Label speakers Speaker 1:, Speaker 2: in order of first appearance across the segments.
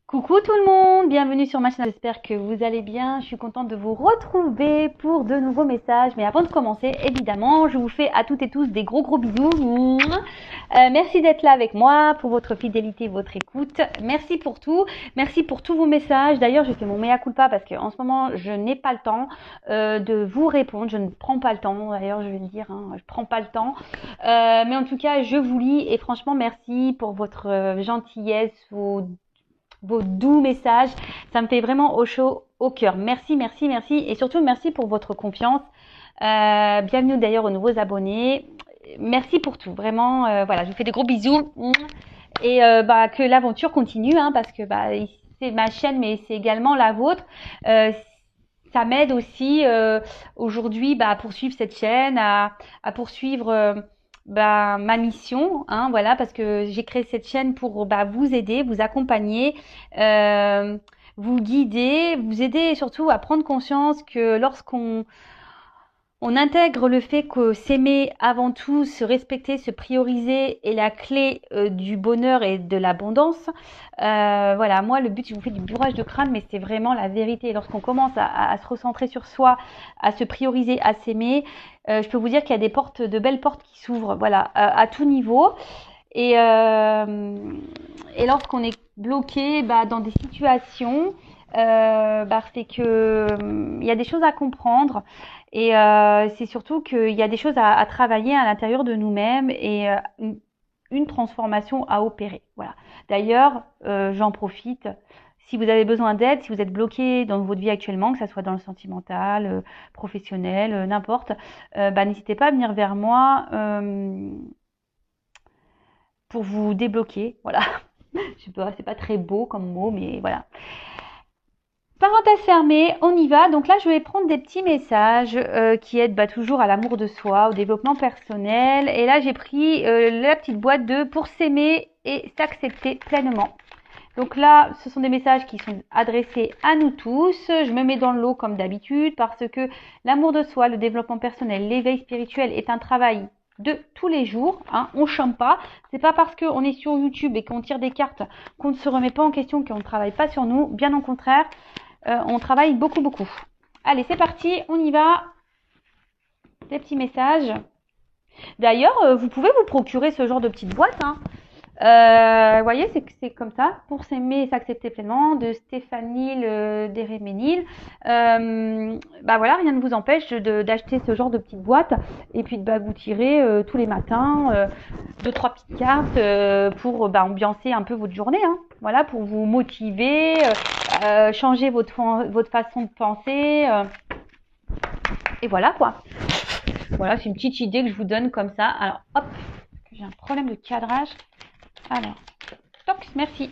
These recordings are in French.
Speaker 1: Coucou tout le monde, bienvenue sur ma chaîne, j'espère que vous allez bien. Je suis contente de vous retrouver pour de nouveaux messages. Mais avant de commencer, évidemment, je vous fais à toutes et tous des gros bisous. Merci d'être là avec moi, pour votre fidélité, votre écoute. Merci pour tout, merci pour tous vos messages. D'ailleurs, je fais mon mea culpa parce qu'en ce moment, je n'ai pas le temps de vous répondre. Je ne prends pas le temps, d'ailleurs, je vais le dire, je prends pas le temps. Mais en tout cas, je vous lis et franchement, merci pour votre gentillesse, vos doux messages. Ça me fait vraiment au chaud au cœur. Merci. Et surtout, merci pour votre confiance. Bienvenue d'ailleurs aux nouveaux abonnés. Merci pour tout. Vraiment, voilà, je vous fais des gros bisous. Et que l'aventure continue, parce que c'est ma chaîne, mais c'est également la vôtre. Ça m'aide aussi aujourd'hui à poursuivre cette chaîne, à poursuivre ma mission, voilà, parce que j'ai créé cette chaîne pour vous aider, vous accompagner, vous guider, vous aider surtout à prendre conscience que lorsqu'on intègre le fait que s'aimer avant tout, se respecter, se prioriser est la clé du bonheur et de l'abondance. Voilà, moi le but, je vous fais du bourrage de crâne, mais c'est vraiment la vérité. Lorsqu'on commence à se recentrer sur soi, à se prioriser, à s'aimer, je peux vous dire qu'il y a de belles portes qui s'ouvrent, voilà, à tout niveau. Et lorsqu'on est bloqué dans des situations, c'est que il y a des choses à comprendre et c'est surtout qu'il y a des choses à travailler à l'intérieur de nous-mêmes et une transformation à opérer. Voilà. D'ailleurs, j'en profite. Si vous avez besoin d'aide, si vous êtes bloqué dans votre vie actuellement, que ça soit dans le sentimental, professionnel, n'importe, n'hésitez pas à venir vers moi pour vous débloquer. Voilà. Je sais pas, c'est pas très beau comme mot, mais voilà. Parenthèse fermée, on y va. Donc là, je vais prendre des petits messages qui aident toujours à l'amour de soi, au développement personnel. Et là, j'ai pris la petite boîte de pour s'aimer et s'accepter pleinement. Donc là, ce sont des messages qui sont adressés à nous tous. Je me mets dans le lot comme d'habitude parce que l'amour de soi, le développement personnel, l'éveil spirituel est un travail de tous les jours, on chante pas. C'est pas parce qu'on est sur YouTube et qu'on tire des cartes qu'on ne se remet pas en question, qu'on ne travaille pas sur nous. Bien au contraire, on travaille beaucoup. Allez, c'est parti, on y va. Des petits messages. D'ailleurs, vous pouvez vous procurer ce genre de petite boîte. Vous voyez, c'est comme ça. Pour s'aimer et s'accepter pleinement, de Stéphanie Deréménil. Voilà, rien ne vous empêche d'acheter ce genre de petite boîte et puis de vous tirer tous les matins 2-3 petites cartes pour ambiancer un peu votre journée. Voilà, pour vous motiver, changer votre façon de penser. Et voilà quoi. Voilà, c'est une petite idée que je vous donne comme ça. Alors, hop, j'ai un problème de cadrage. Alors, tox, merci.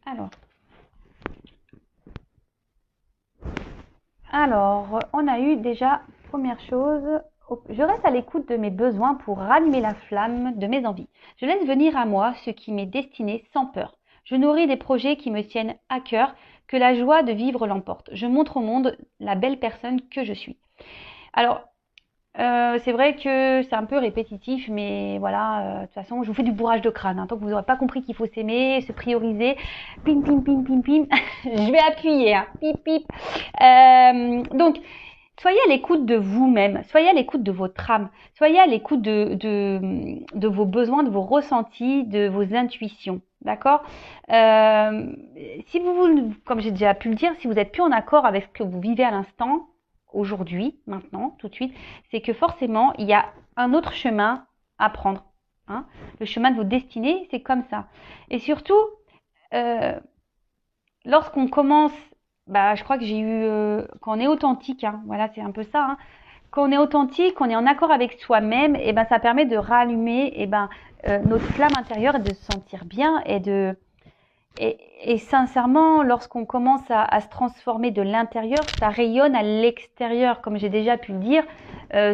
Speaker 1: Alors, on a eu déjà, première chose, je reste à l'écoute de mes besoins pour rallumer la flamme de mes envies. Je laisse venir à moi ce qui m'est destiné sans peur. Je nourris des projets qui me tiennent à cœur, que la joie de vivre l'emporte. Je montre au monde la belle personne que je suis. Alors, c'est vrai que c'est un peu répétitif, mais voilà, de toute façon, je vous fais du bourrage de crâne. Tant que vous n'aurez pas compris qu'il faut s'aimer, se prioriser, pim, je vais appuyer, pip. Donc, soyez à l'écoute de vous-même, soyez à l'écoute de votre âme, soyez à l'écoute de vos besoins, de vos ressentis, de vos intuitions. D'accord. Si vous, comme j'ai déjà pu le dire, si vous n'êtes plus en accord avec ce que vous vivez à l'instant, aujourd'hui, maintenant, tout de suite, c'est que forcément, il y a un autre chemin à prendre. Le chemin de vos destinées, c'est comme ça. Et surtout, lorsqu'on commence, je crois que j'ai eu, quand on est authentique, voilà, c'est un peu ça. Quand on est authentique, on est en accord avec soi-même, et ça permet de rallumer notre flamme intérieure et de se sentir bien et de Et sincèrement, lorsqu'on commence à se transformer de l'intérieur, ça rayonne à l'extérieur, comme j'ai déjà pu le dire.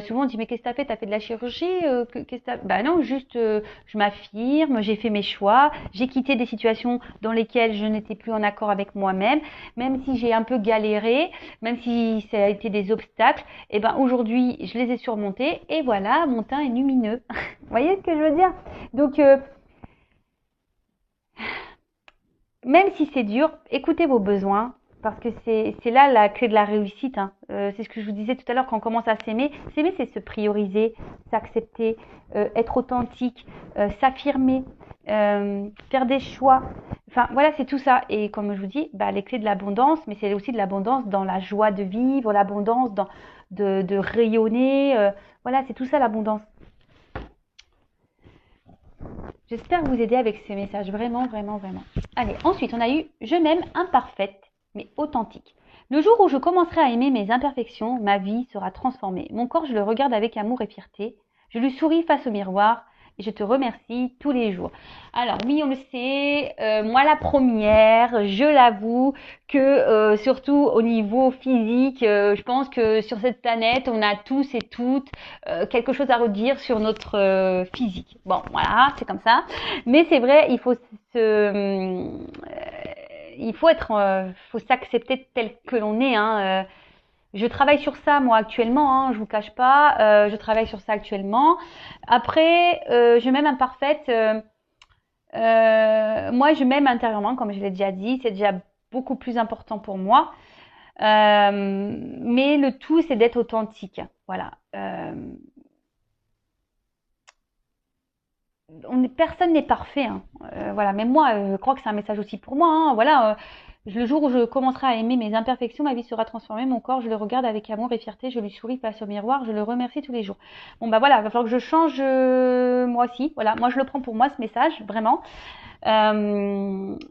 Speaker 1: Souvent on dit mais qu'est-ce que t'as fait? T'as fait de la chirurgie? Qu'est-ce que bah non, juste je m'affirme, j'ai fait mes choix, j'ai quitté des situations dans lesquelles je n'étais plus en accord avec moi-même, même si j'ai un peu galéré, même si ça a été des obstacles, et ben aujourd'hui je les ai surmontés et voilà, mon teint est lumineux. Vous voyez ce que je veux dire? Donc même si c'est dur, écoutez vos besoins, parce que c'est là la clé de la réussite. Hein. C'est ce que je vous disais tout à l'heure, quand on commence à s'aimer. S'aimer, c'est se prioriser, s'accepter, être authentique, s'affirmer, faire des choix. Enfin, voilà, c'est tout ça. Et comme je vous dis, bah, les clés de l'abondance, mais c'est aussi de l'abondance dans la joie de vivre, l'abondance de rayonner. Voilà, c'est tout ça l'abondance. J'espère vous aider avec ces messages, vraiment, vraiment, vraiment. Allez, ensuite, on a eu « Je m'aime imparfaite, mais authentique ». Le jour où je commencerai à aimer mes imperfections, ma vie sera transformée. Mon corps, je le regarde avec amour et fierté. Je lui souris face au miroir et je te remercie tous les jours. Alors oui, on le sait, moi la première, je l'avoue que surtout au niveau physique, je pense que sur cette planète, on a tous et toutes quelque chose à redire sur notre physique. Bon, voilà, c'est comme ça. Mais c'est vrai, il faut être, faut s'accepter tel que l'on est. Hein. Je travaille sur ça moi actuellement, hein, je vous cache pas. Je travaille sur ça actuellement. Après, je m'aime imparfaite. Moi, je m'aime intérieurement, comme je l'ai déjà dit. C'est déjà beaucoup plus important pour moi. Mais le tout, c'est d'être authentique. Voilà. Personne n'est parfait. Hein. Voilà. Même moi, je crois que c'est un message aussi pour moi. Hein. Voilà. Le jour où je commencerai à aimer mes imperfections, ma vie sera transformée. Mon corps, je le regarde avec amour et fierté. Je lui souris face au miroir. Je le remercie tous les jours. Bon, bah voilà. Il va falloir que je change moi aussi. Voilà. Moi, je le prends pour moi, ce message, vraiment.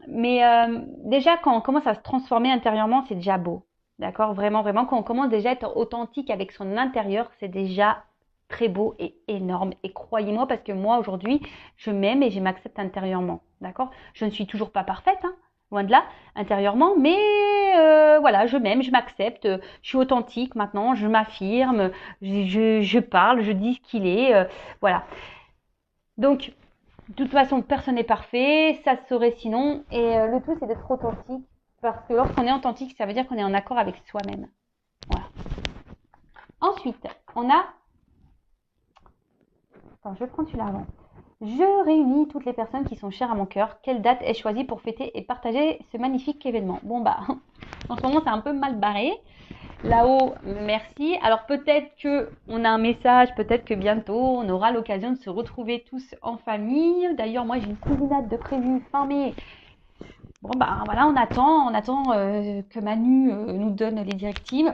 Speaker 1: Déjà, quand on commence à se transformer intérieurement, c'est déjà beau. D'accord? Vraiment, vraiment. Quand on commence déjà à être authentique avec son intérieur, c'est déjà très beau et énorme. Et croyez-moi, parce que moi, aujourd'hui, je m'aime et je m'accepte intérieurement. D'accord? Je ne suis toujours pas parfaite, hein, loin de là, intérieurement, mais voilà, je m'aime, je m'accepte, je suis authentique maintenant, je m'affirme, je parle, je dis ce qu'il est, voilà. Donc, de toute façon, personne n'est parfait, ça se saurait sinon, et le tout, c'est d'être authentique, parce que lorsqu'on est authentique, ça veut dire qu'on est en accord avec soi-même. Voilà. Ensuite, on a... Attends, je vais prendre celui-là avant. Je réunis toutes les personnes qui sont chères à mon cœur. Quelle date ai-je choisie pour fêter et partager ce magnifique événement? Bon bah, en ce moment c'est un peu mal barré. Là-haut, merci. Alors peut-être que on a un message, peut-être que bientôt on aura l'occasion de se retrouver tous en famille. D'ailleurs, moi j'ai une cousinade de prévu fin mai. Bon bah voilà, on attend que Manu nous donne les directives,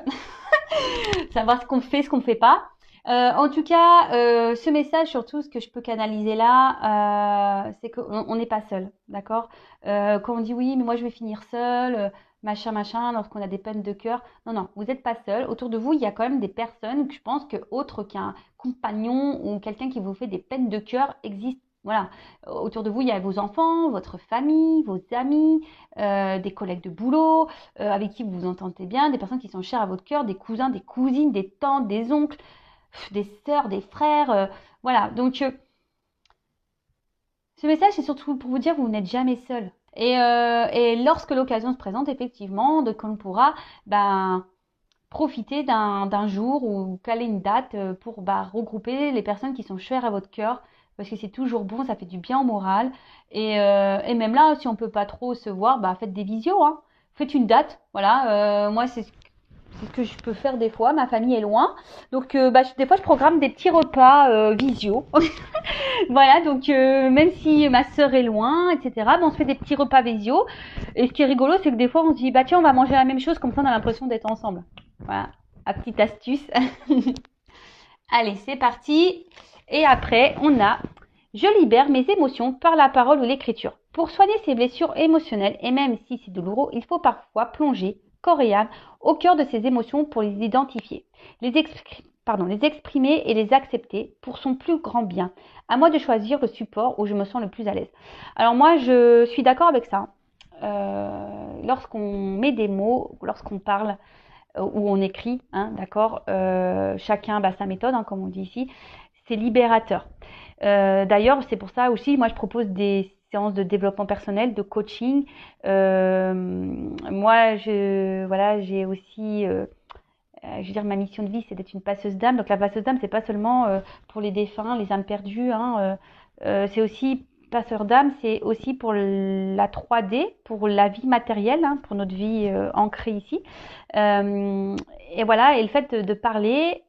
Speaker 1: savoir ce qu'on fait, ce qu'on fait pas. En tout cas, ce message, surtout, ce que je peux canaliser là, c'est qu'on n'est pas seul, d'accord? Quand on dit oui, mais moi je vais finir seul, machin, lorsqu'on a des peines de cœur. Non, non, vous n'êtes pas seul. Autour de vous, il y a quand même des personnes que je pense que autre qu'un compagnon ou quelqu'un qui vous fait des peines de cœur existent. Voilà. Autour de vous, il y a vos enfants, votre famille, vos amis, des collègues de boulot, avec qui vous vous entendez bien, des personnes qui sont chères à votre cœur, des cousins, des cousines, des tantes, des oncles, des sœurs, des frères, voilà. Donc, ce message, c'est surtout pour vous dire que vous n'êtes jamais seul. Et lorsque l'occasion se présente, effectivement, qu'on pourra profiter d'un jour ou caler une date pour regrouper les personnes qui sont chères à votre cœur, parce que c'est toujours bon, ça fait du bien au moral. Et même là, si on peut pas trop se voir, faites des visios, hein. Faites une date, voilà. Moi, c'est ce que je peux faire des fois. Ma famille est loin, donc des fois je programme des petits repas visio. Voilà, donc même si ma sœur est loin, etc., on se fait des petits repas visio. Et ce qui est rigolo, c'est que des fois on se dit tiens, on va manger la même chose, comme ça on a l'impression d'être ensemble. Voilà, la petite astuce. Allez, c'est parti. Et après, on a je libère mes émotions par la parole ou l'écriture. Pour soigner ces blessures émotionnelles, et même si c'est douloureux, il faut parfois plonger corps et âme au cœur de ces émotions pour les identifier, les exprimer et les accepter pour son plus grand bien. À moi de choisir le support où je me sens le plus à l'aise. Alors moi, je suis d'accord avec ça. lorsqu'on met des mots, lorsqu'on parle ou on écrit, hein, d'accord, chacun sa méthode, hein, comme on dit ici, c'est libérateur. D'ailleurs, c'est pour ça aussi, moi je propose des séances de développement personnel, de coaching. Moi, j'ai aussi, je veux dire, ma mission de vie, c'est d'être une passeuse d'âme. Donc la passeuse d'âme, c'est pas seulement pour les défunts, les âmes perdues, hein, c'est aussi passeur d'âme, c'est aussi pour la 3D, pour la vie matérielle, hein, pour notre vie ancrée ici. Et voilà, et le fait de parler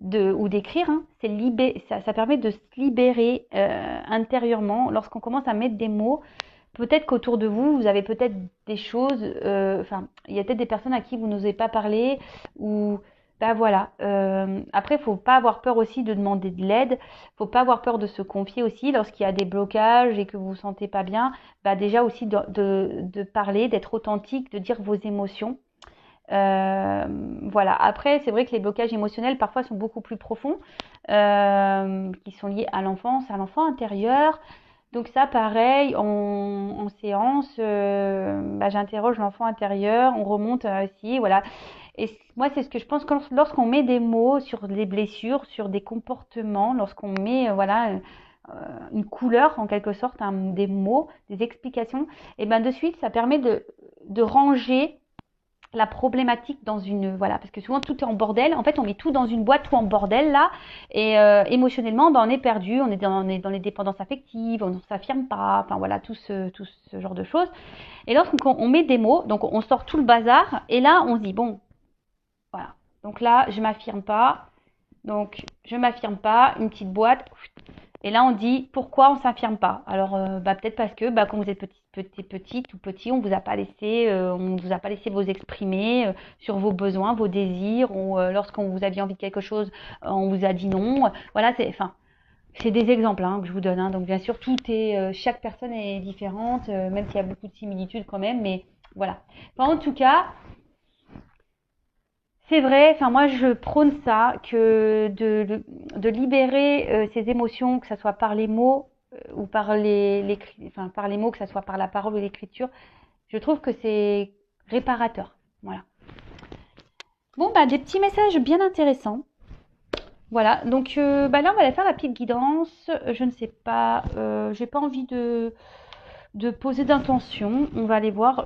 Speaker 1: ou d'écrire, hein, ça permet de se libérer intérieurement. Lorsqu'on commence à mettre des mots, peut-être qu'autour de vous, vous avez peut-être des choses, il y a peut-être des personnes à qui vous n'osez pas parler, ou voilà. Après, faut pas avoir peur aussi de demander de l'aide, faut pas avoir peur de se confier aussi lorsqu'il y a des blocages et que vous vous sentez pas bien. Déjà aussi de parler, d'être authentique, de dire vos émotions. Voilà. Après, c'est vrai que les blocages émotionnels parfois sont beaucoup plus profonds, qui sont liés à l'enfance, à l'enfant intérieur. Donc ça, pareil, en séance, j'interroge l'enfant intérieur, on remonte ici, voilà. Et moi, c'est ce que je pense que lorsqu'on met des mots sur les blessures, sur des comportements, lorsqu'on met, une couleur en quelque sorte, des mots, des explications, et de suite, ça permet de ranger la problématique dans une, voilà, parce que souvent tout est en bordel. En fait, on met tout dans une boîte, tout en bordel là, et émotionnellement, on est perdu, on est dans les dépendances affectives, on ne s'affirme pas, enfin voilà, tout ce genre de choses. Et lorsqu'on met des mots, donc on sort tout le bazar, et là on se dit bon, voilà, donc là je m'affirme pas, une petite boîte. Et là, on dit pourquoi on s'affirme pas. Alors, peut-être parce que quand vous êtes petite ou petit, on vous a pas laissé vous exprimer sur vos besoins, vos désirs, ou lorsqu'on vous aviez envie de quelque chose, on vous a dit non. Voilà, c'est des exemples que je vous donne. Donc bien sûr, chaque personne est différente, même s'il y a beaucoup de similitudes quand même. Mais voilà. En tout cas, c'est vrai, moi je prône ça, que de libérer ces émotions, que ce soit par les mots ou par par les mots, que ce soit par la parole ou l'écriture, je trouve que c'est réparateur. Voilà. Bon, des petits messages bien intéressants. Voilà, donc là on va aller faire la petite guidance. Je ne sais pas, j'ai pas envie de poser d'intention. On va aller voir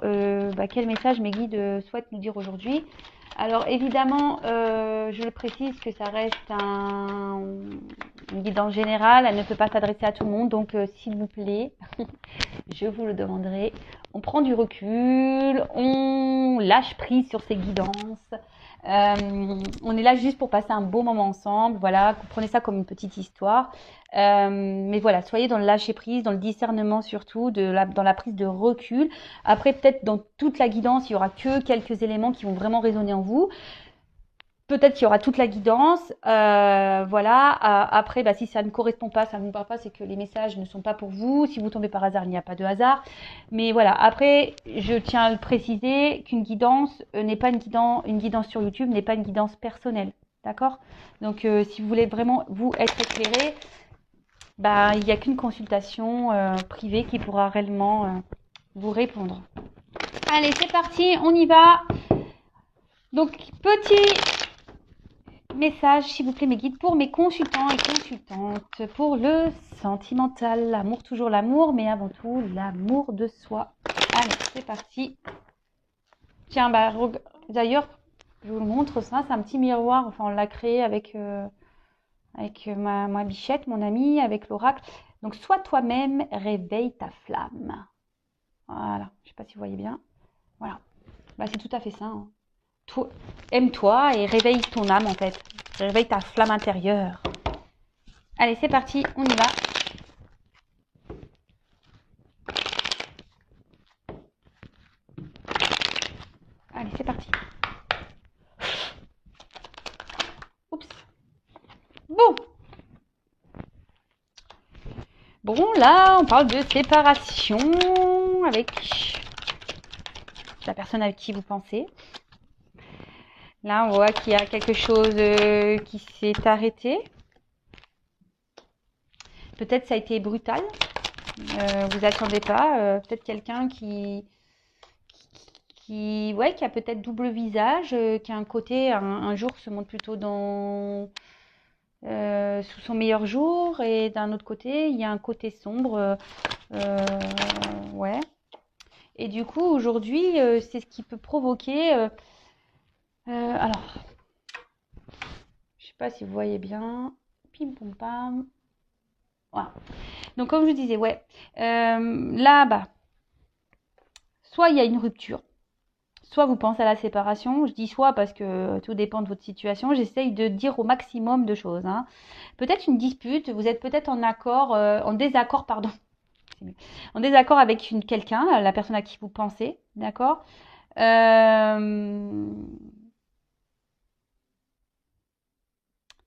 Speaker 1: quel message mes guides souhaitent nous dire aujourd'hui. Alors évidemment, je le précise que ça reste une guidance générale, elle ne peut pas s'adresser à tout le monde, donc s'il vous plaît, je vous le demanderai, on prend du recul, on lâche prise sur ces guidances, on est là juste pour passer un beau moment ensemble, voilà, prenez ça comme une petite histoire, mais voilà, soyez dans le lâcher prise, dans le discernement surtout, dans la prise de recul. Après, peut-être dans toute la guidance, il y aura que quelques éléments qui vont vraiment résonner en vous. Peut-être qu'il y aura toute la guidance, voilà. Après, si ça ne correspond pas, ça ne vous parle pas, c'est que les messages ne sont pas pour vous. Si vous tombez par hasard, il n'y a pas de hasard. Mais voilà, après, je tiens à le préciser qu'une guidance n'est pas une guidance sur YouTube, n'est pas une guidance personnelle, d'accord? Donc, si vous voulez vraiment vous être éclairé, il n'y a qu'une consultation privée qui pourra réellement vous répondre. Allez, c'est parti, on y va. Donc, petit message, s'il vous plaît, mes guides, pour mes consultants et consultantes, pour le sentimental, l'amour, toujours l'amour, mais avant tout, l'amour de soi. Allez, c'est parti. Tiens, d'ailleurs, je vous le montre, ça, c'est un petit miroir, on l'a créé avec ma bichette, mon amie, avec l'oracle. Donc, sois toi-même, réveille ta flamme. Voilà, je ne sais pas si vous voyez bien. Voilà, c'est tout à fait ça. Aime-toi et réveille ton âme en fait. Réveille ta flamme intérieure. Allez, c'est parti, on y va. Allez, c'est parti. Oups. Bon, là, on parle de séparation avec la personne avec qui vous pensez. Là, on voit qu'il y a quelque chose qui s'est arrêté. Peut-être ça a été brutal. Vous attendez pas. Peut-être quelqu'un ouais, qui a peut-être double visage, qui a un côté, un jour se montre plutôt sous son meilleur jour, et d'un autre côté, il y a un côté sombre. Ouais. Et du coup, aujourd'hui, c'est ce qui peut provoquer. Alors, je sais pas si vous voyez bien. Pim pom pam. Voilà. Donc, comme je vous disais, ouais. Là, bah, soit il y a une rupture, soit vous pensez à la séparation. Je dis soit parce que tout dépend de votre situation. J'essaye de dire au maximum de choses. Hein. Peut-être une dispute. Vous êtes peut-être en désaccord, pardon. En désaccord avec quelqu'un, la personne à qui vous pensez, d'accord.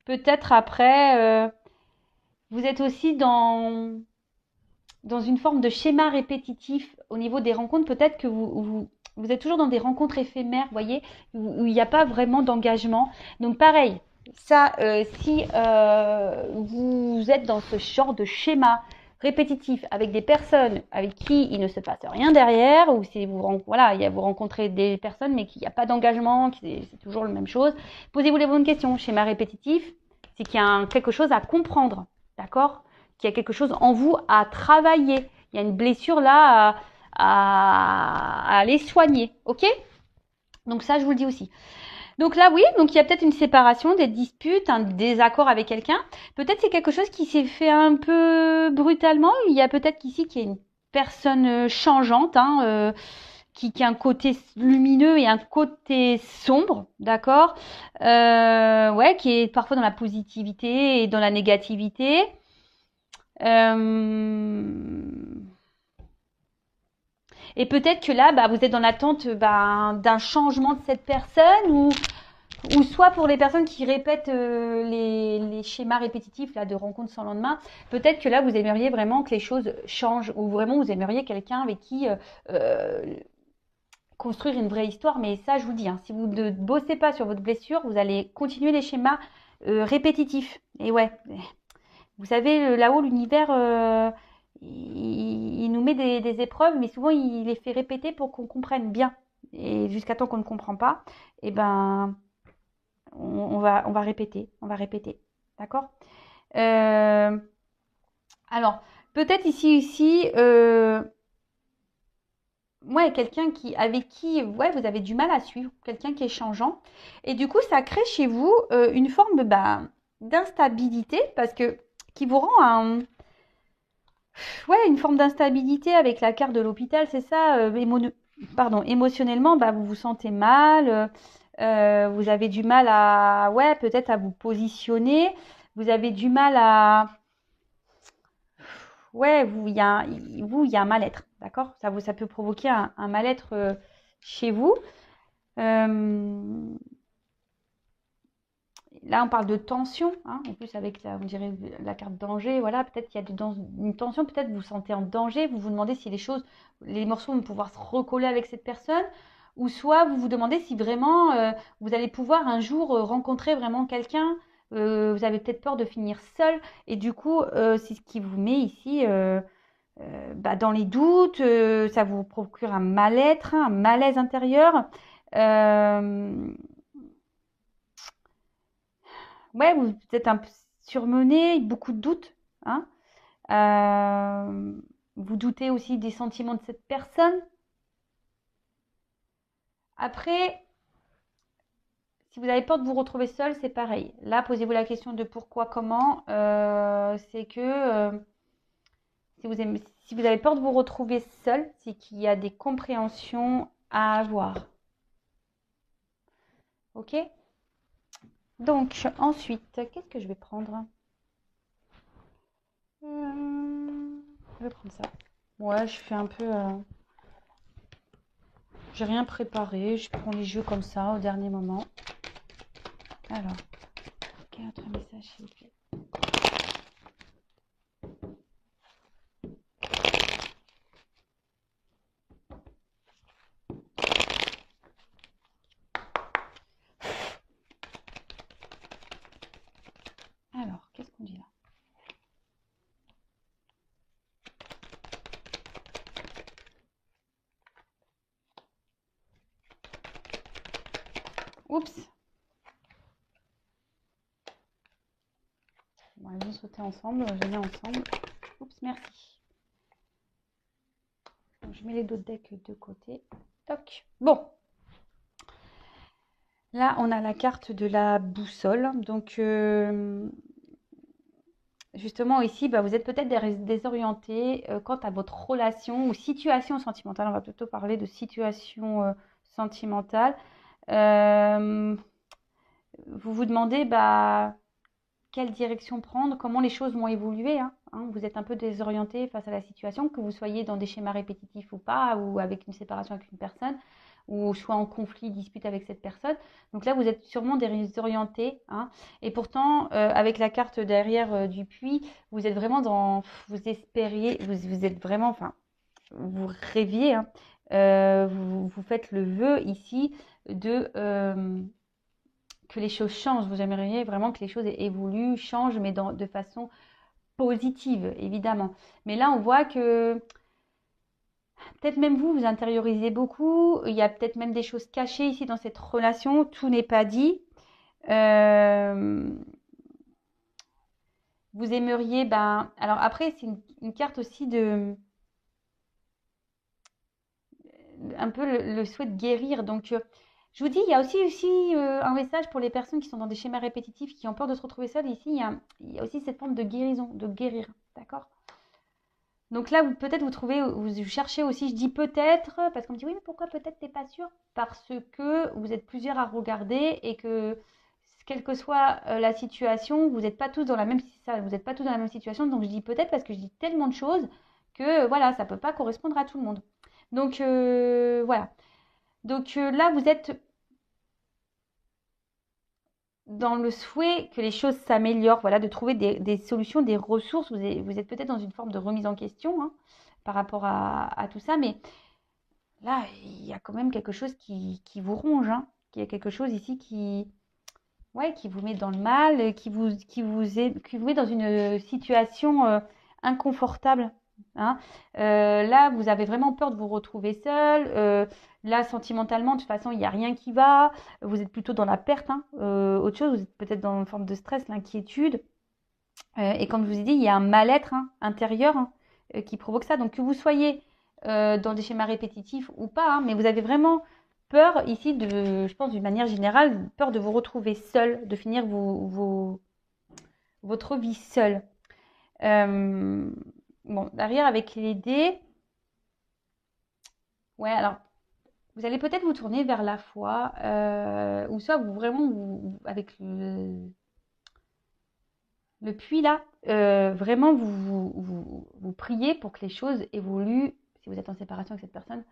Speaker 1: Peut-être après, vous êtes aussi dans une forme de schéma répétitif au niveau des rencontres. Peut-être que vous êtes toujours dans des rencontres éphémères, vous voyez, où il n'y a pas vraiment d'engagement. Donc pareil, ça, si vous êtes dans ce genre de schéma répétitif avec des personnes avec qui il ne se passe rien derrière, ou si vous rencontrez des personnes mais qu'il n'y a pas d'engagement, c'est toujours la même chose, posez-vous les bonnes questions. Schéma répétitif, c'est qu'il y a quelque chose à comprendre, d'accord ? Qu'il y a quelque chose en vous à travailler. Il y a une blessure là à aller soigner, ok ? Donc ça, je vous le dis aussi. Donc là, oui, donc il y a peut-être une séparation, des disputes, un désaccord avec quelqu'un. Peut-être c'est quelque chose qui s'est fait un peu brutalement. Il y a peut-être qu'ici qu'il y a une personne changeante, hein, qui a un côté lumineux et un côté sombre, d'accord, ouais, qui est parfois dans la positivité et dans la négativité. Et peut-être que là, bah, vous êtes dans l'attente d'un changement de cette personne, ou soit pour les personnes qui répètent les schémas répétitifs là, de rencontres sans lendemain, peut-être que là, vous aimeriez vraiment que les choses changent, ou vraiment vous aimeriez quelqu'un avec qui construire une vraie histoire. Mais ça, je vous dis, hein, si vous ne bossez pas sur votre blessure, vous allez continuer les schémas répétitifs. Et ouais, vous savez, là-haut, l'univers, il nous met des épreuves, mais souvent, il les fait répéter pour qu'on comprenne bien. Et jusqu'à temps qu'on ne comprend pas, eh ben, on va répéter, on va répéter. D'accord. Alors, peut-être ici, ouais, quelqu'un avec qui ouais, vous avez du mal à suivre, quelqu'un qui est changeant. Et du coup, ça crée chez vous une forme d'instabilité, parce que qui vous rend ouais, une forme d'instabilité avec la carte de l'hôpital, c'est ça. Émotionnellement, bah, vous vous sentez mal. Vous avez du mal ouais, peut-être à vous positionner. Vous avez du mal ouais, il y a un mal-être, d'accord? Ça peut provoquer un mal-être chez vous. Euh, Là, on parle de tension, hein, en plus avec on dirait la carte danger, voilà, peut-être qu'il y a une tension, peut-être vous vous sentez en danger, vous vous demandez si les morceaux vont pouvoir se recoller avec cette personne, ou soit vous vous demandez si vraiment vous allez pouvoir un jour rencontrer vraiment quelqu'un, vous avez peut-être peur de finir seul, et du coup, c'est ce qui vous met ici dans les doutes, ça vous procure un mal-être, un malaise intérieur. Euh, ouais, vous êtes un peu surmené, beaucoup de doutes, hein. Vous doutez aussi des sentiments de cette personne. Après, si vous avez peur de vous retrouver seul, c'est pareil. Là, posez-vous la question de pourquoi, comment. C'est que si vous avez peur de vous retrouver seul, c'est qu'il y a des compréhensions à avoir. Ok? Donc, ensuite, qu'est-ce que je vais prendre? Je vais prendre ça. Ouais, je fais un peu... j'ai rien préparé, je prends les jeux comme ça au dernier moment. Alors, quel autre message s'il vous plaît? Alors, qu'est-ce qu'on dit là? Oups. Bon, ils vont sauter ensemble, je les mets ensemble. Oups, merci. Donc, je mets les deux decks de côté. Toc. Bon. Là, on a la carte de la boussole. Donc, justement, ici, bah, vous êtes peut-être désorienté quant à votre relation ou situation sentimentale. On va plutôt parler de situation sentimentale. Vous vous demandez bah, quelle direction prendre, comment les choses vont évoluer. Vous êtes un peu désorienté face à la situation, que vous soyez dans des schémas répétitifs ou pas, ou avec une séparation avec une personne, ou soit en conflit, dispute avec cette personne. Donc là, vous êtes sûrement désorienté. Et pourtant, avec la carte derrière du puits, vous êtes vraiment dans... Vous espériez, vous êtes vraiment... Enfin, vous rêviez. Vous faites le vœu ici de... que les choses changent. Vous aimeriez vraiment que les choses évoluent, changent, mais de façon positive, évidemment. Mais là, on voit que peut-être même vous intériorisez beaucoup. Il y a peut-être même des choses cachées ici dans cette relation. Tout n'est pas dit. Vous aimeriez, ben... Alors après, c'est une carte aussi de... Un peu le souhait de guérir. Donc... je vous dis, il y a aussi un message pour les personnes qui sont dans des schémas répétitifs, qui ont peur de se retrouver seules. Ici, il y a aussi cette forme de guérison, de guérir. D'accord? Donc là, peut-être vous cherchez aussi, je dis peut-être, parce qu'on me dit oui, mais pourquoi peut-être t'es pas sûr? Parce que vous êtes plusieurs à regarder et que quelle que soit la situation, vous n'êtes pas tous dans la même situation. Donc je dis peut-être parce que je dis tellement de choses que voilà, ça ne peut pas correspondre à tout le monde. Donc voilà. Donc là, vous êtes dans le souhait que les choses s'améliorent, voilà, de trouver des solutions, des ressources. Vous êtes peut-être dans une forme de remise en question par rapport à tout ça, mais là, il y a quand même quelque chose qui vous ronge, Il y a quelque chose ici qui vous met dans le mal, qui vous met dans une situation inconfortable. Là, vous avez vraiment peur de vous retrouver seul. Là, sentimentalement, de toute façon, il n'y a rien qui va. Vous êtes plutôt dans la perte. Autre chose, vous êtes peut-être dans une forme de stress, l'inquiétude. Et comme je vous ai dit, il y a un mal-être intérieur qui provoque ça. Donc, que vous soyez dans des schémas répétitifs ou pas, mais vous avez vraiment peur ici, je pense d'une manière générale, peur de vous retrouver seul, de finir votre vie seul. Bon, derrière, avec les dés, ouais, alors, vous allez peut-être vous tourner vers la foi, ou soit avec le puits là, vraiment vous priez pour que les choses évoluent, si vous êtes en séparation avec cette personne,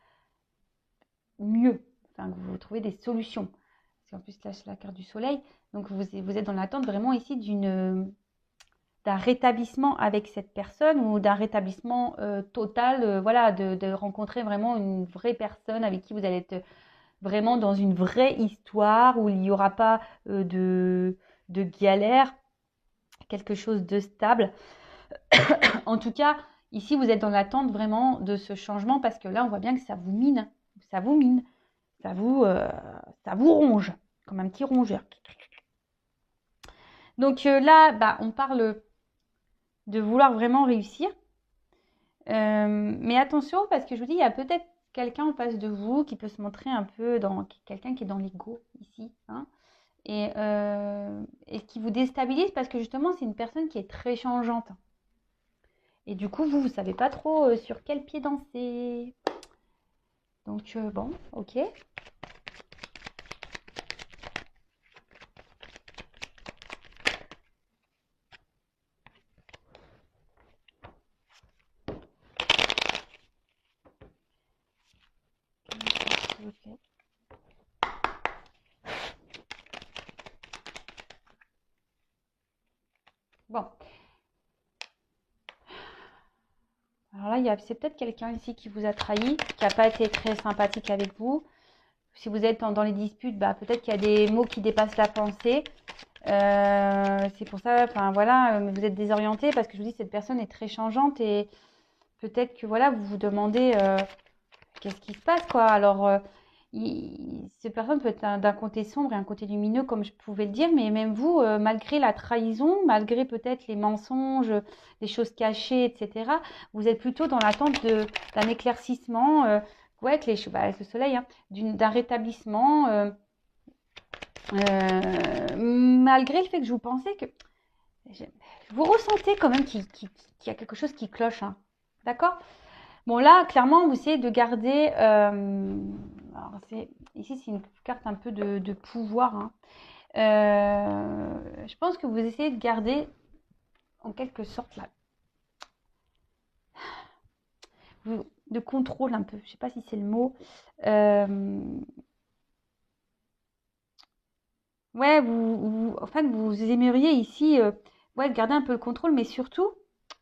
Speaker 1: mieux, enfin, que vous trouvez des solutions. Parce qu'en plus là, c'est la carte du soleil, donc vous êtes dans l'attente vraiment ici d'un rétablissement avec cette personne ou d'un rétablissement total, voilà, de rencontrer vraiment une vraie personne avec qui vous allez être vraiment dans une vraie histoire où il n'y aura pas de galère, quelque chose de stable. En tout cas, ici, vous êtes dans l'attente vraiment de ce changement parce que là, on voit bien que ça vous mine, ça vous ronge, comme un petit rongeur. Donc là, bah, on parle de vouloir vraiment réussir. Mais attention, parce que je vous dis, il y a peut-être quelqu'un en face de vous qui peut se montrer un peu quelqu'un qui est dans l'ego ici, et qui vous déstabilise parce que justement, c'est une personne qui est très changeante. Et du coup, vous ne savez pas trop sur quel pied danser. Donc, bon, ok. Ok. Bon. Alors là, c'est peut-être quelqu'un ici qui vous a trahi, qui n'a pas été très sympathique avec vous. Si vous êtes dans les disputes, bah, peut-être qu'il y a des mots qui dépassent la pensée. C'est pour ça, enfin voilà, vous êtes désorienté parce que je vous dis, cette personne est très changeante et peut-être que voilà, vous vous demandez qu'est-ce qui se passe, quoi. Alors, Cette personne peut être d'un côté sombre et un côté lumineux, comme je pouvais le dire, mais même vous, malgré la trahison, malgré peut-être les mensonges, les choses cachées, etc., vous êtes plutôt dans l'attente d'un éclaircissement, ouais, avec avec le soleil, hein, d'un rétablissement, malgré le fait que je vous pensais que vous ressentez quand même qu'il y a quelque chose qui cloche, hein. D'accord? Bon, là, clairement, vous essayez de garder. Alors ici, c'est une carte un peu de pouvoir, hein. Je pense que vous essayez de garder, en quelque sorte, là, de contrôle un peu. Je ne sais pas si c'est le mot. Ouais, en fait, vous aimeriez ici, ouais, garder un peu le contrôle, mais surtout,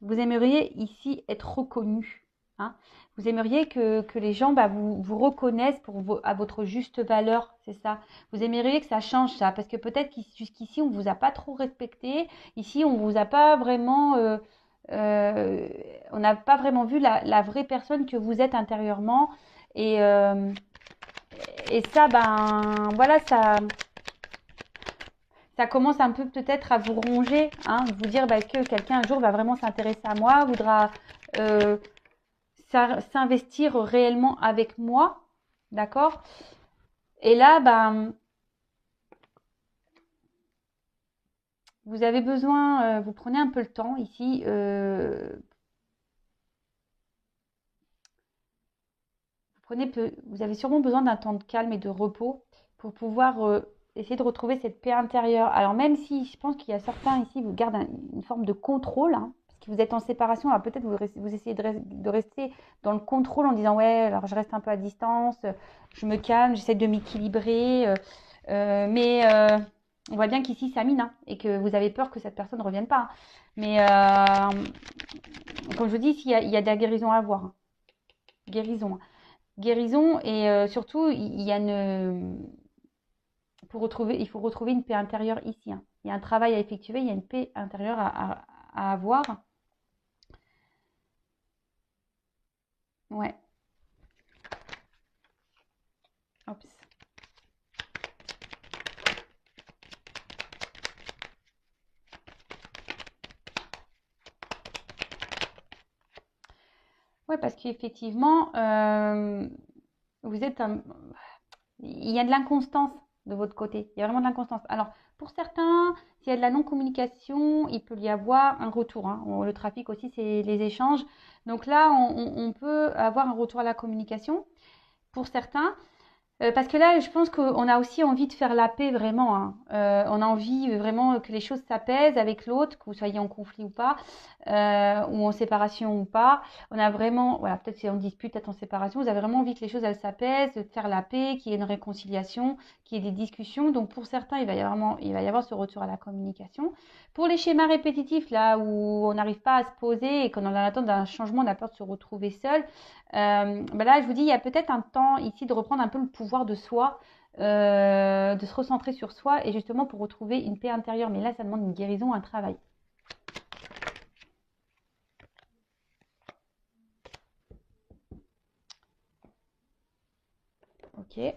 Speaker 1: vous aimeriez ici être reconnu, hein. Vous aimeriez que les gens vous reconnaissent à votre juste valeur, c'est ça. Vous aimeriez que ça change ça, parce que peut-être jusqu'ici, on vous a pas trop respecté. Ici, on vous a pas vraiment, euh, on n'a pas vraiment vu la vraie personne que vous êtes intérieurement. Et, euh, et ça, ben, voilà, ça commence un peu peut-être à vous ronger, hein, vous dire que quelqu'un un jour va vraiment s'intéresser à moi, voudra euh, s'investir réellement avec moi, d'accord? Et là, vous avez besoin, vous prenez un peu le temps ici, vous avez sûrement besoin d'un temps de calme et de repos pour pouvoir essayer de retrouver cette paix intérieure. Alors même si je pense qu'il y a certains ici, vous gardent une forme de contrôle, hein, parce que vous êtes en séparation, alors peut-être vous essayez de rester dans le contrôle en disant ouais, alors je reste un peu à distance, je me calme, j'essaie de m'équilibrer, mais on voit bien qu'ici ça mine, hein, et que vous avez peur que cette personne ne revienne pas, hein. Mais comme je vous dis, il y a de la guérison à avoir, hein. Guérison, hein. Guérison et surtout, il y a il faut retrouver une paix intérieure ici, hein. Il y a un travail à effectuer, il y a une paix intérieure à avoir. Ouais. Oups. Ouais, parce qu'effectivement, vous êtes il y a de l'inconstance de votre côté. Il y a vraiment de l'inconstance. Alors, pour certains, s'il y a de la non-communication, il peut y avoir un retour, hein. Le trafic aussi, c'est les échanges. Donc là, on peut avoir un retour à la communication pour certains. Parce que là, je pense qu'on a aussi envie de faire la paix vraiment, hein. On a envie vraiment que les choses s'apaisent avec l'autre, que vous soyez en conflit ou pas, ou en séparation ou pas. On a vraiment, voilà, peut-être si on dispute, peut-être en séparation, vous avez vraiment envie que les choses elles s'apaisent, de faire la paix, qu'il y ait une réconciliation, qu'il y ait des discussions. Donc pour certains, il va y avoir ce retour à la communication. Pour les schémas répétitifs, là où on n'arrive pas à se poser et qu'on est en attente d'un changement, on a peur de se retrouver seul. Là, je vous dis, il y a peut-être un temps ici de reprendre un peu le pouvoir de soi, de se recentrer sur soi et justement pour retrouver une paix intérieure. Mais là, ça demande une guérison, un travail. Ok.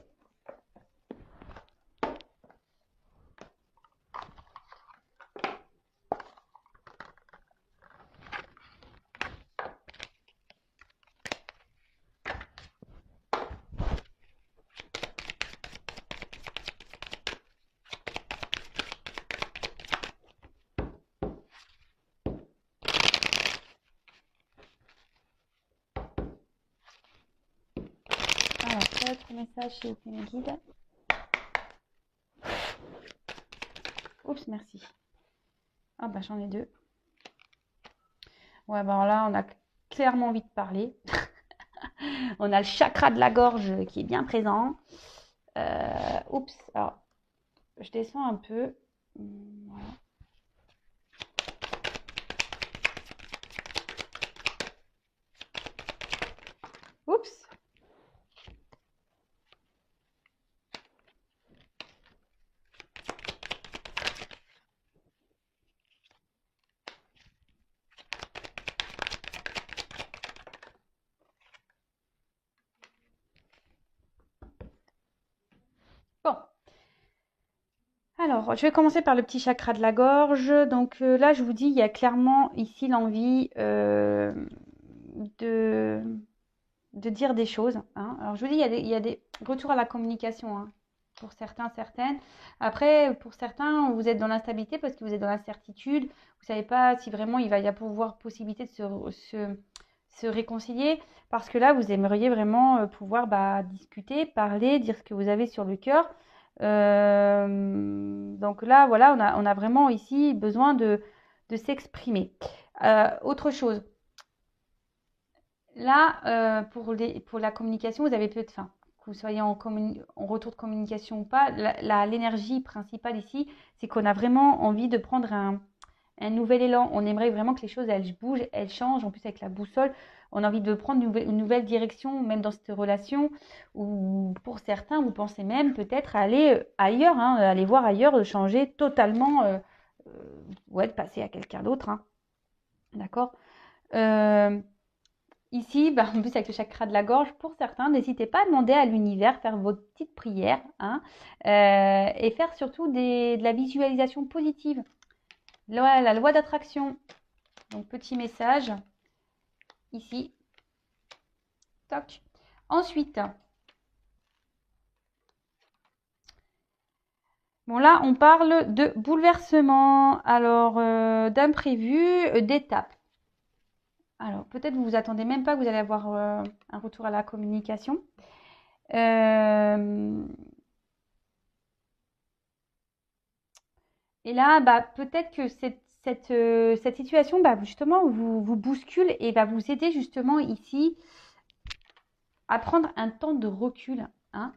Speaker 1: Alors, quel autre message chez mes guides? Oups, merci. Ah bah j'en ai deux. Ouais, bah alors là, on a clairement envie de parler. On a le chakra de la gorge qui est bien présent. Oups, alors je descends un peu. Voilà. Oups. Alors, je vais commencer par le petit chakra de la gorge. Donc là, je vous dis, il y a clairement ici l'envie de, de dire des choses, hein. Alors, je vous dis, il y a des retours à la communication, hein, pour certains, certaines. Après, pour certains, vous êtes dans l'instabilité parce que vous êtes dans l'incertitude. Vous ne savez pas si vraiment il va y avoir possibilité de se réconcilier. Parce que là, vous aimeriez vraiment pouvoir discuter, parler, dire ce que vous avez sur le cœur. Donc là, voilà, on a vraiment ici besoin de s'exprimer. Autre chose. Là, pour la communication, vous avez peut-être, enfin, que vous soyez en retour de communication ou pas, l'énergie principale ici, c'est qu'on a vraiment envie de prendre un nouvel élan. On aimerait vraiment que les choses, elles bougent, elles changent. En plus, avec la boussole, on a envie de prendre une nouvelle direction, même dans cette relation. Ou pour certains, vous pensez même peut-être aller ailleurs, hein, aller voir ailleurs, de changer totalement, ouais, de passer à quelqu'un d'autre, hein. D'accord. Ici, en plus avec le chakra de la gorge, pour certains, n'hésitez pas à demander à l'univers, faire votre petite prière, hein, et faire surtout de la visualisation positive. La loi d'attraction. Donc, petit message ici. Toc. Ensuite, bon là, on parle de bouleversement, alors d'imprévu, d'étape. Alors, peut-être vous vous attendez même pas que vous allez avoir un retour à la communication. Et là, peut-être que cette situation, justement, vous bouscule et va vous aider justement ici à prendre un temps de recul, hein.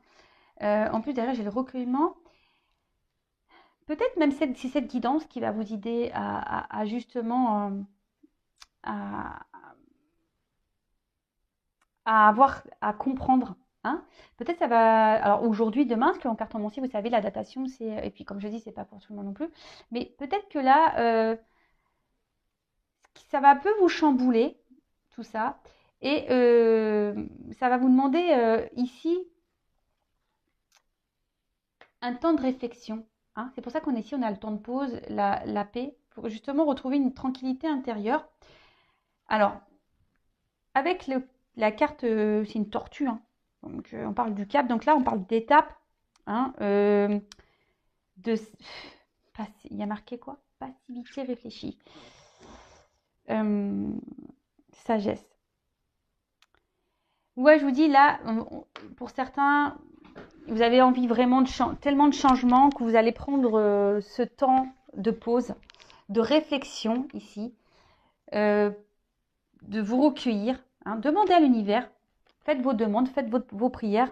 Speaker 1: En plus, derrière, j'ai le recueillement. Peut-être même c'est cette guidance qui va vous aider à justement à à comprendre, hein. Peut-être ça va. Alors aujourd'hui, demain, parce qu'en cartomancie, vous savez, la datation, c'est. Et puis, comme je dis, c'est pas pour tout le monde non plus. Mais peut-être que là, ça va un peu vous chambouler, tout ça. Et ça va vous demander ici un temps de réflexion, hein. C'est pour ça qu'on est ici, on a le temps de pause, la paix, pour justement retrouver une tranquillité intérieure. Alors, avec la carte, c'est une tortue, hein. Donc, on parle du cap. Donc là, on parle d'étape, hein, il y a marqué quoi? Passivité réfléchie. Sagesse. Ouais, je vous dis là, pour certains, vous avez envie vraiment tellement de changements que vous allez prendre ce temps de pause, de réflexion ici, de vous recueillir, hein. Demandez à l'univers, faites vos demandes, faites vos prières,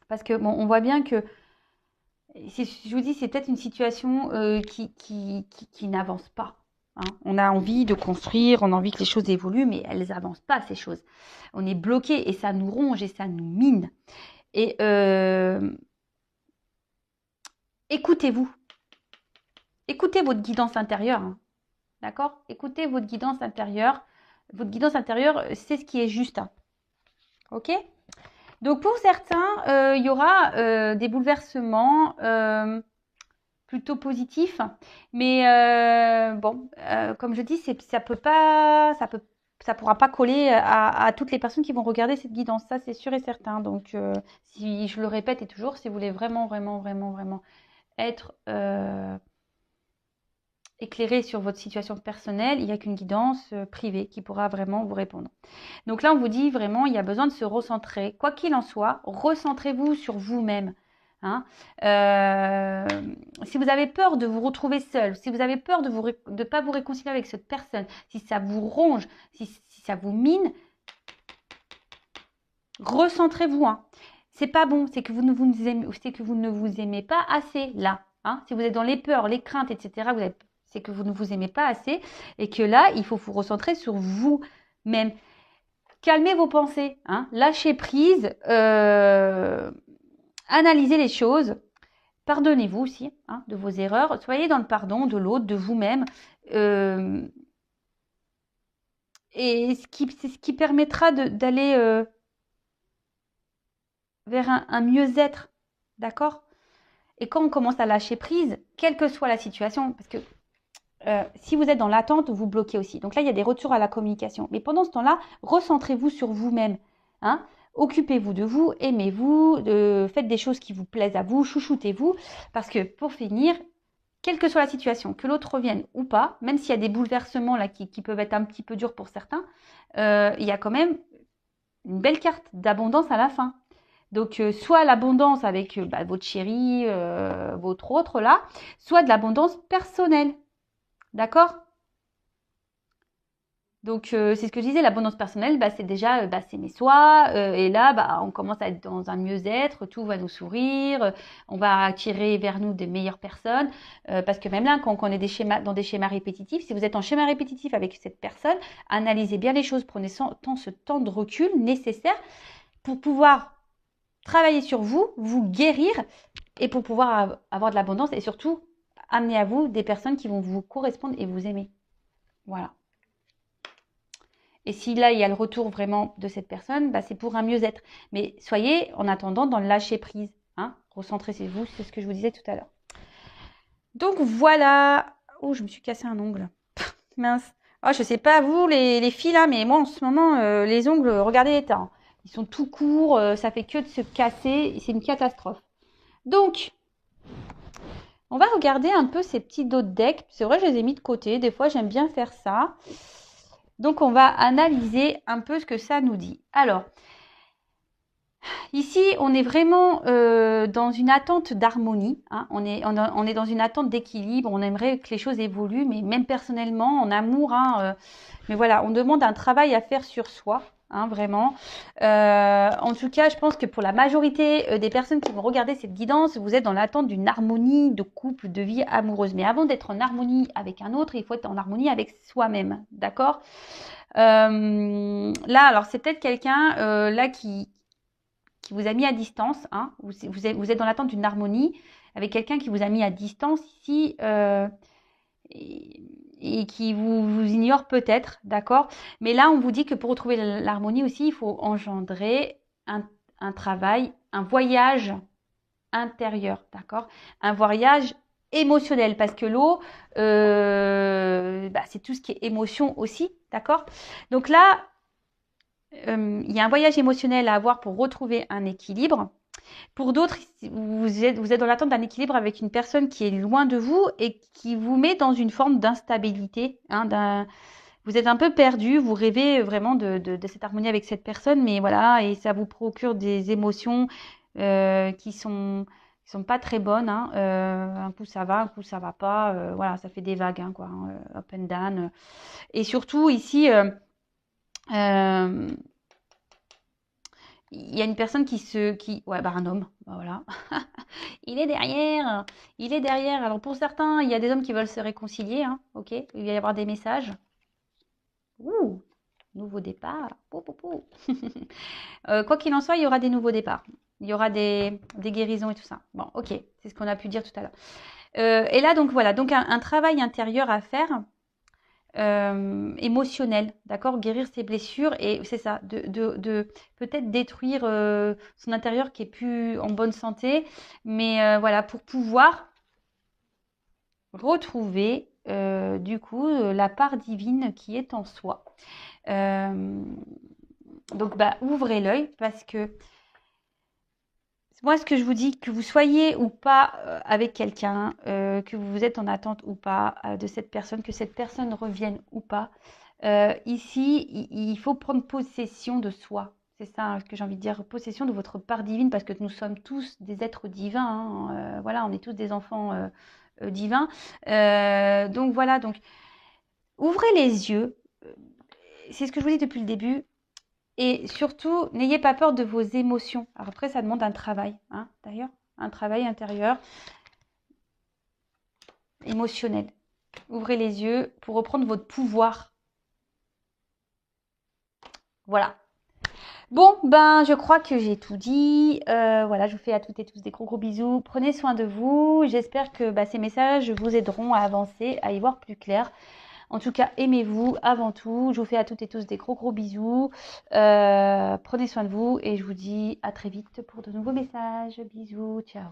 Speaker 1: parce que bon, on voit bien que, je vous dis, c'est peut-être une situation qui n'avance pas, hein. On a envie de construire, on a envie que les choses évoluent, mais elles n'avancent pas, ces choses. On est bloqué et ça nous ronge et ça nous mine. Et écoutez-vous. Écoutez votre guidance intérieure, hein. D'accord? Écoutez votre guidance intérieure. Votre guidance intérieure, c'est ce qui est juste, hein. Ok? Donc pour certains, il y aura des bouleversements plutôt positifs. Mais bon, comme je dis, ça pourra pas coller à toutes les personnes qui vont regarder cette guidance. Ça, c'est sûr et certain. Donc, si je le répète et toujours, si vous voulez vraiment, vraiment, vraiment, vraiment être éclairé sur votre situation personnelle, il n'y a qu'une guidance privée qui pourra vraiment vous répondre. Donc là, on vous dit vraiment, il y a besoin de se recentrer. Quoi qu'il en soit, recentrez-vous sur vous-même, hein. Si vous avez peur de vous retrouver seul, si vous avez peur de ne pas vous réconcilier avec cette personne, si ça vous ronge, si ça vous mine, recentrez-vous, hein. C'est pas bon, c'est que vous ne vous aimez pas assez là, hein. Si vous êtes dans les peurs, les craintes, etc., c'est que vous ne vous aimez pas assez et que là, il faut vous recentrer sur vous-même. Calmez vos pensées, hein. Lâchez prise, analysez les choses, pardonnez-vous aussi, hein, de vos erreurs, soyez dans le pardon de l'autre, de vous-même, et c'est ce qui permettra d'aller vers un mieux-être, d'accord? Et quand on commence à lâcher prise, quelle que soit la situation, parce que si vous êtes dans l'attente, vous bloquez aussi. Donc là, il y a des retours à la communication. Mais pendant ce temps-là, recentrez-vous sur vous-même. Hein. Occupez-vous de vous, aimez-vous, faites des choses qui vous plaisent à vous, chouchoutez-vous. Parce que pour finir, quelle que soit la situation, que l'autre revienne ou pas, même s'il y a des bouleversements là qui peuvent être un petit peu durs pour certains, il y a quand même une belle carte d'abondance à la fin. Donc, soit l'abondance avec votre chéri, votre autre là, soit de l'abondance personnelle. D'accord? Donc, c'est ce que je disais, l'abondance personnelle, c'est déjà s'aimer soi. Et là, on commence à être dans un mieux-être, tout va nous sourire, on va attirer vers nous des meilleures personnes. Parce que même là, quand on est dans des schémas répétitifs, si vous êtes en schéma répétitif avec cette personne, analysez bien les choses, prenez ce temps de recul nécessaire pour pouvoir travailler sur vous, vous guérir et pour pouvoir avoir de l'abondance et surtout amener à vous des personnes qui vont vous correspondre et vous aimer. Voilà. Et si là, il y a le retour vraiment de cette personne, c'est pour un mieux-être. Mais soyez, en attendant, dans le lâcher-prise. Hein. Recentrez-vous, c'est ce que je vous disais tout à l'heure. Donc, voilà. Oh, je me suis cassé un ongle. Mince. Oh, je sais pas vous, les filles, là, mais moi, en ce moment, les ongles, regardez l'état. Hein. Ils sont tout courts, ça fait que de se casser. C'est une catastrophe. Donc, on va regarder un peu ces petits dos de deck. C'est vrai, je les ai mis de côté. Des fois, j'aime bien faire ça. Donc, on va analyser un peu ce que ça nous dit. Alors, ici, on est vraiment dans une attente d'harmonie. Hein. On est dans une attente d'équilibre. On aimerait que les choses évoluent, mais même personnellement, en amour. Hein, mais voilà, on demande un travail à faire sur soi. Hein, vraiment. En tout cas, je pense que pour la majorité des personnes qui vont regarder cette guidance, vous êtes dans l'attente d'une harmonie de couple, de vie amoureuse. Mais avant d'être en harmonie avec un autre, il faut être en harmonie avec soi-même. D'accord? Là, alors c'est peut-être quelqu'un là qui vous a mis à distance. Hein. Vous êtes dans l'attente d'une harmonie avec quelqu'un qui vous a mis à distance ici. Et qui vous ignore peut-être, d'accord? Mais là, on vous dit que pour retrouver l'harmonie aussi, il faut engendrer un travail, un voyage intérieur, d'accord? Un voyage émotionnel, parce que l'eau, c'est tout ce qui est émotion aussi, d'accord? Donc là, il y a un voyage émotionnel à avoir pour retrouver un équilibre. Pour d'autres, vous êtes dans l'attente d'un équilibre avec une personne qui est loin de vous et qui vous met dans une forme d'instabilité. Hein, vous êtes un peu perdu, vous rêvez vraiment de cette harmonie avec cette personne, mais voilà, et ça vous procure des émotions qui sont pas très bonnes. Hein. Un coup ça va, un coup ça va pas. Voilà, ça fait des vagues, hein, quoi, hein, up and down. Et surtout ici, il y a une personne un homme, voilà. Il est derrière. Alors pour certains, il y a des hommes qui veulent se réconcilier, hein, ok. Il va y avoir des messages. Ouh, nouveau départ. Pou, pou, pou. Quoi qu'il en soit, il y aura des nouveaux départs. Il y aura des guérisons et tout ça. Bon, ok, c'est ce qu'on a pu dire tout à l'heure. Et là, donc voilà, donc un travail intérieur à faire. Émotionnel, d'accord, guérir ses blessures et c'est ça, de peut-être détruire son intérieur qui est plus en bonne santé, mais voilà, pour pouvoir retrouver du coup la part divine qui est en soi. Donc ouvrez l'œil parce que moi, ce que je vous dis, que vous soyez ou pas avec quelqu'un, que vous êtes en attente ou pas de cette personne, que cette personne revienne ou pas, ici, il faut prendre possession de soi. C'est ça hein, ce que j'ai envie de dire, possession de votre part divine, parce que nous sommes tous des êtres divins. Hein, voilà, on est tous des enfants divins. Donc voilà, donc ouvrez les yeux. C'est ce que je vous dis depuis le début. Et surtout, n'ayez pas peur de vos émotions. Alors après, ça demande un travail, hein, d'ailleurs, un travail intérieur, émotionnel. Ouvrez les yeux pour reprendre votre pouvoir. Voilà. Bon, je crois que j'ai tout dit. Voilà, je vous fais à toutes et tous des gros gros bisous. Prenez soin de vous. J'espère que ces messages vous aideront à avancer, à y voir plus clair. En tout cas, aimez-vous avant tout. Je vous fais à toutes et tous des gros gros bisous. Prenez soin de vous et je vous dis à très vite pour de nouveaux messages. Bisous, ciao.